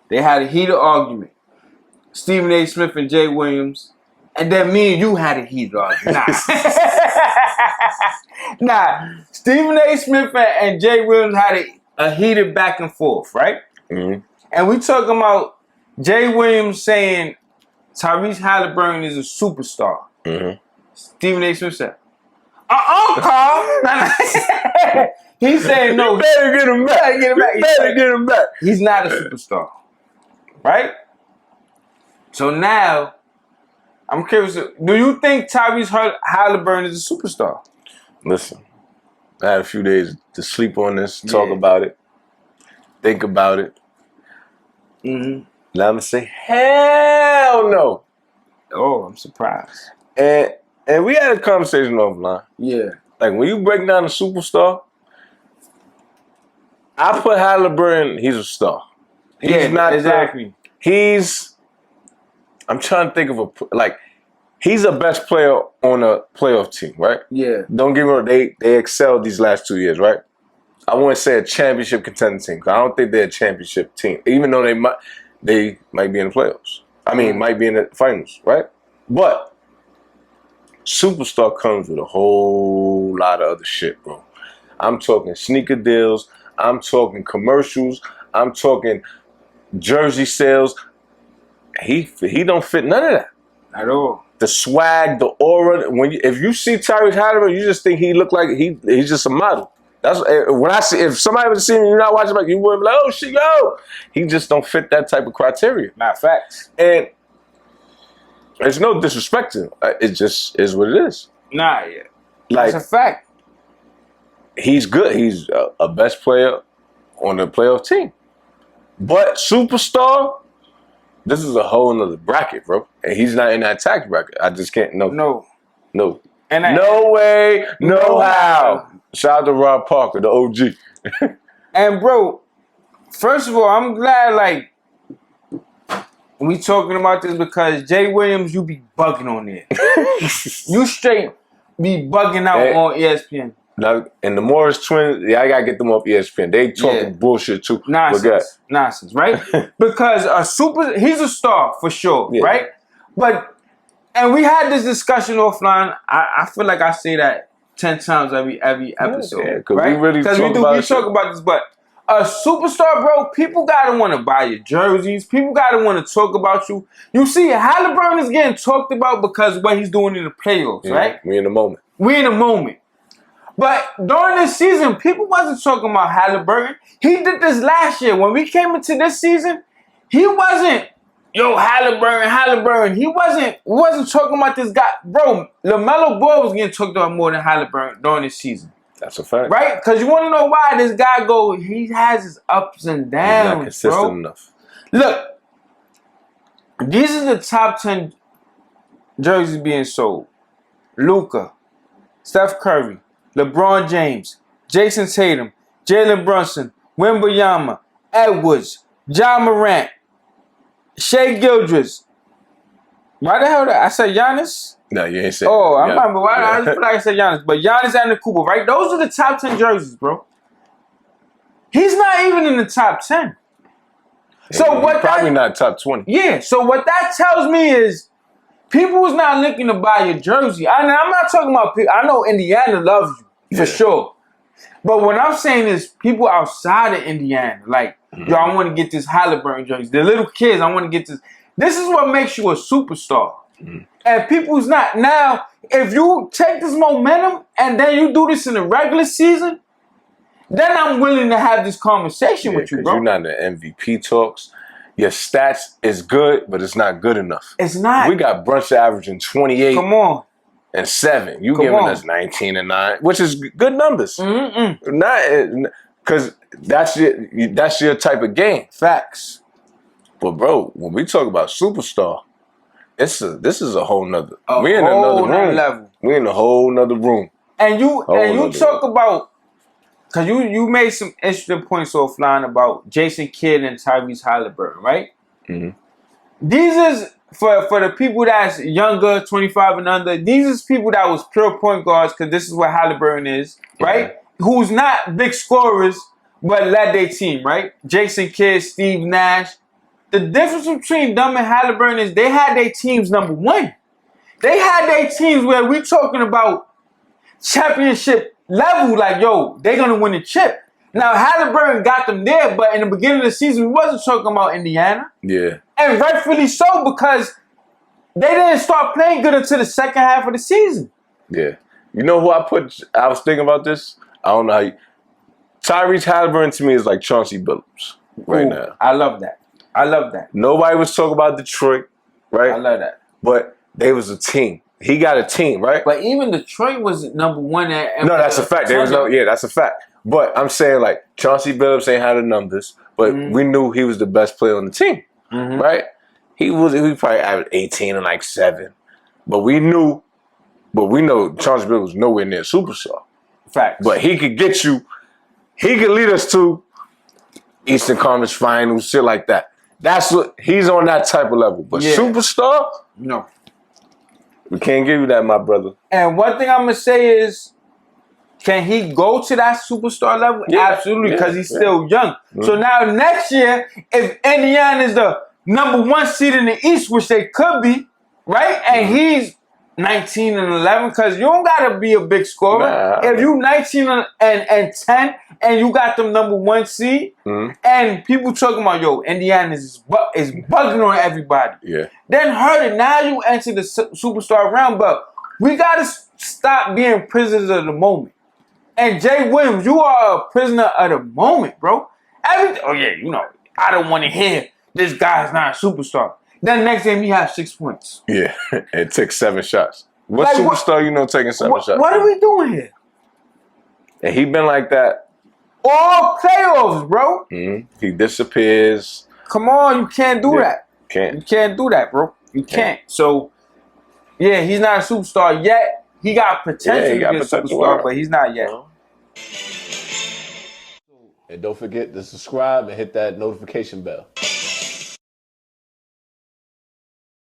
They had a heated argument. Stephen A. Smith and Jay Williams. And then me and you had a heated argument. Nah. Stephen A. Smith and Jay Williams had a heated back and forth, right? Mm-hmm. And we talking about Jay Williams saying Tyrese Haliburton is a superstar. Mm-hmm. Stephen A. Smith said, Carl. He's saying no. You better get him back. Get him back. He's not a superstar. Right? So now, I'm curious, do you think Tyrese Haliburton is a superstar? Listen, I had a few days to sleep on this, talk about it, think about it. Mm-hmm. Now I'm going to say, hell no. Oh, I'm surprised. And we had a conversation offline. Yeah. Like, when you break down a superstar, I put Haliburton, he's a star. He's not exactly. I'm trying to think of he's the best player on a playoff team, right? Yeah. Don't get me wrong, they excelled these last 2 years, right? I wouldn't say a championship contending team, because I don't think they're a championship team, even though they might be in the playoffs. I mean, might be in the finals, right? But superstar comes with a whole lot of other shit, bro. I'm talking sneaker deals. I'm talking commercials. I'm talking jersey sales. He don't fit none of that at all. The swag, the aura. If you see Tyrese Haliburton, you just think he look like he's just a model. That's when I see, if somebody would see him, you're not watching, you wouldn't be like, oh shit, yo. He just don't fit that type of criteria. Not facts. And there's no disrespect to him. It just is what it is. Nah, yeah. Like, that's a fact. He's good. He's a best player on the playoff team. But superstar, this is a whole nother bracket, bro. And he's not in that tax bracket. I just can't. No. And no way, no how. Shout out to Rob Parker, the OG. And bro, first of all, I'm glad we talking about this because Jay Williams, you be bugging on there. You straight be bugging out on ESPN. Now, and the Morris twins, I gotta get them off ESPN. They talking bullshit too. Nonsense, right? Because he's a star for sure, right? And we had this discussion offline. I feel like I say that 10 times every episode, right? Because we talk about this, but a superstar, bro, people gotta want to buy your jerseys. People gotta want to talk about you. You see, Haliburton is getting talked about because of what he's doing in the playoffs, right? We in the moment. But during this season, people wasn't talking about Haliburton. He did this last year. When we came into this season, he wasn't, Haliburton. He wasn't talking about this guy. Bro, LaMelo Ball was getting talked about more than Haliburton during this season. That's a fact. Right? Because you want to know why this guy he has his ups and downs, he's not consistent enough. Look, these are the top 10 jerseys being sold. Luka, Steph Curry, LeBron James, Jason Tatum, Jalen Brunson, Wembanyama, Edwards, Ja Morant, Shai Gilgeous. Why the hell did I say Giannis? No, you ain't say. Oh, I remember. I just feel like I said Giannis. But Giannis and Cooper, right? Those are the top 10 jerseys, bro. He's not even in the top 10. So what? Probably not top 20. Yeah. So what that tells me is people is not looking to buy your jersey. I'm not talking about people. I know Indiana loves you for sure. But what I'm saying is people outside of Indiana, yo, I want to get this Haliburton jersey. The little kids, I want to get this. This is what makes you a superstar. And people's not. Now, if you take this momentum and then you do this in the regular season, then I'm willing to have this conversation with you, bro. You're not in the MVP talks. Your stats is good, but it's not good enough. It's not. We got Brunson averaging 28. Come on. And 7. You giving us 19 and 9, which is good numbers. Not because that's your type of game. Facts. But bro, when we talk about superstar, this is a whole nother. We in another room. Level. We in a whole nother room. And you talk about, because you made some interesting points offline about Jason Kidd and Tyrese Haliburton, right? These is for the people that's younger, 25 and under. These is people that was pure point guards, because this is what Haliburton is, right? Who's not big scorers, but led their team, right? Jason Kidd, Steve Nash. the difference between them and Haliburton is they had their teams number one. They had their teams where we talking about championship level, like, yo, they're going to win the chip. Now, Haliburton got them there, but in the beginning of the season, we wasn't talking about Indiana. Yeah. And rightfully so, because they didn't start playing good until the second half of the season. Yeah. You know who I was thinking about this? I don't know how you... Tyrese Haliburton to me is like Chauncey Billups right now. I love that. I love that. Nobody was talking about Detroit, right? I love that. But they was a team. He got a team, right? But even Detroit was number one at... No, that's a fact. There was that's a fact. But I'm saying, like, Chauncey Billups ain't had the numbers, but we knew he was the best player on the team, right? He probably averaged 18 and like 7. But we know Chauncey Billups was nowhere near a superstar. Facts. But he could get you, he could lead us to Eastern Conference Finals, shit like that. That's what, he's on that type of level. But superstar? No. We can't give you that, my brother. And one thing I'm going to say is, can he go to that superstar level? Yeah, absolutely, because he's still young. So now next year, if Indiana is the number one seed in the East, which they could be, right? And he's 19 and 11, because you don't got to be a big scorer. Nah. If you 19 and 10 and you got them number one seed, and people talking about, yo, Indiana is bugging on everybody. Yeah. Then heard it. Now you enter the superstar round, but we got to stop being prisoners of the moment. And Jay Williams, you are a prisoner of the moment, bro. Oh yeah, you know, I don't want to hear this guy's not a superstar. Then next game he has 6 points. Yeah, and took 7 shots. What superstar you know taking 7 shots? What are we doing here? And he been like that all playoffs, bro. He disappears. Come on, you can't do that. Can't. You can't do that, bro. You can't. So, yeah, he's not a superstar yet. He got potential to be a superstar, but he's not yet. And don't forget to subscribe and hit that notification bell.